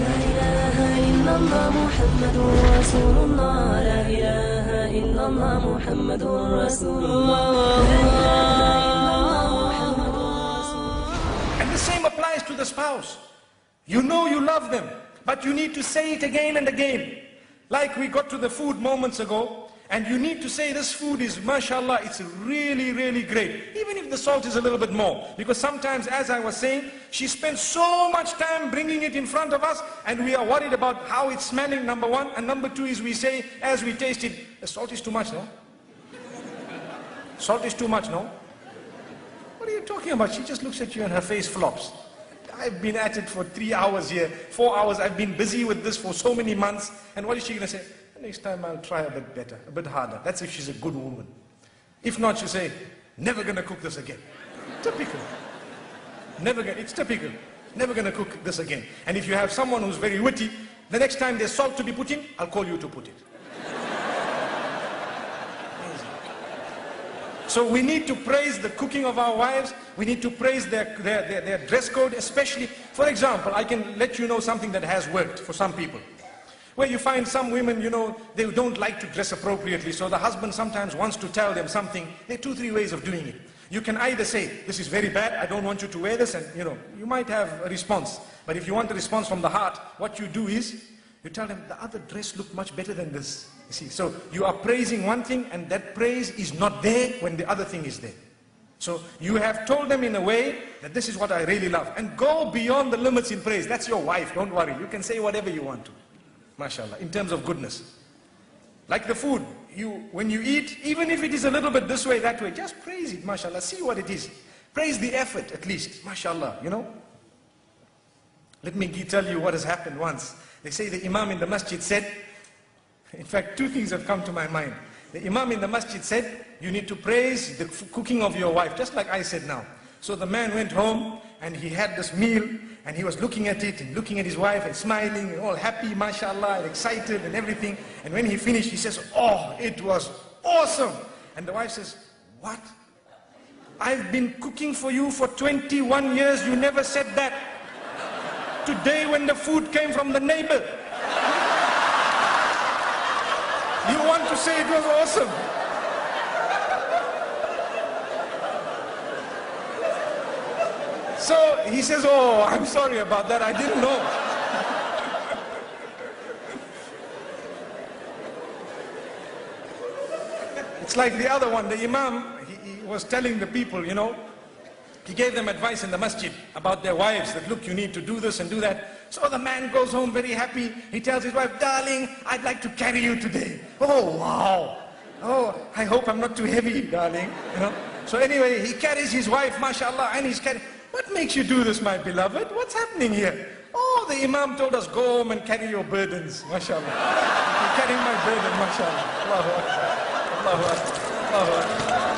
لا إله إلا الله محمد رسول الله لا إله إلا الله محمد رسول الله لا إله إلا الله محمد رسول الله. And the same applies to the spouse. You know you love them, but you need to say it again and again. Like we got to the food moments ago, and you need to say this food is, mashallah, it's really, really great. Even if the salt is a little bit more. Because sometimes, as I was saying, she spends so much time bringing it in front of us, and we are worried about how it's smelling, number one. And number two is we say, as we taste it, the salt is too much, no? Salt is too much, no? What are you talking about? She just looks at you and her face flops. I've been at it for 3 hours here, 4 hours. I've been busy with this for so many months. And what is she going to say? Next time I'll try a bit better, a bit harder. That's if she's a good woman. If not, she'll say, never going to cook this again. Typical. It's typical. Never going to cook this again. And if you have someone who's very witty, the next time there's salt to be put in, I'll call you to put it. So we need to praise the cooking of our wives. We need to praise their dress code, especially. For example, I can let you know something that has worked for some people. Where you find some women, you know, they don't like to dress appropriately, so the husband sometimes wants to tell them something. There are 2, 3 ways of doing it. You can either say, this is very bad, I don't want you to wear this, and you know, you might have a response. But if you want a response from the heart, what you do is, you tell them, the other dress looked much better than this. You see, so you are praising one thing, and that praise is not there when the other thing is there. So you have told them in a way that this is what I really love. And go beyond the limits in praise. That's your wife, don't worry. You can say whatever you want to. MashaAllah, in terms of goodness. Like the food, when you eat, even if it is a little bit this way, that way, just praise it, MashaAllah, see what it is. Praise the effort at least, MashaAllah, you know. Let me tell you what has happened once. They say the Imam in the masjid said, in fact 2 things have come to my mind. The Imam in the masjid said, you need to praise the cooking of your wife, just like I said now. So the man went home and he had this meal, and he was looking at it and looking at his wife and smiling and all happy, mashallah, and excited and everything. And when he finished, he says, oh, it was awesome. And the wife says, what? I've been cooking for you for 21 years, you never said that. Today when the food came from the neighbor, you want to say it was awesome. So he says, oh, I'm sorry about that, I didn't know. It's like the other one, the Imam, he was telling the people, you know, he gave them advice in the masjid about their wives, that look, you need to do this and do that. So the man goes home very happy, he tells his wife, darling, I'd like to carry you today. Oh, wow. Oh, I hope I'm not too heavy, darling. You know. So anyway, he carries his wife, mashallah, and he's carrying. What makes you do this, my beloved? What's happening here? Oh, the Imam told us, go home and carry your burdens, mashallah. I'm carrying my burden, mashallah. Allahu Akbar. Allahu Akbar. Allahu Akbar.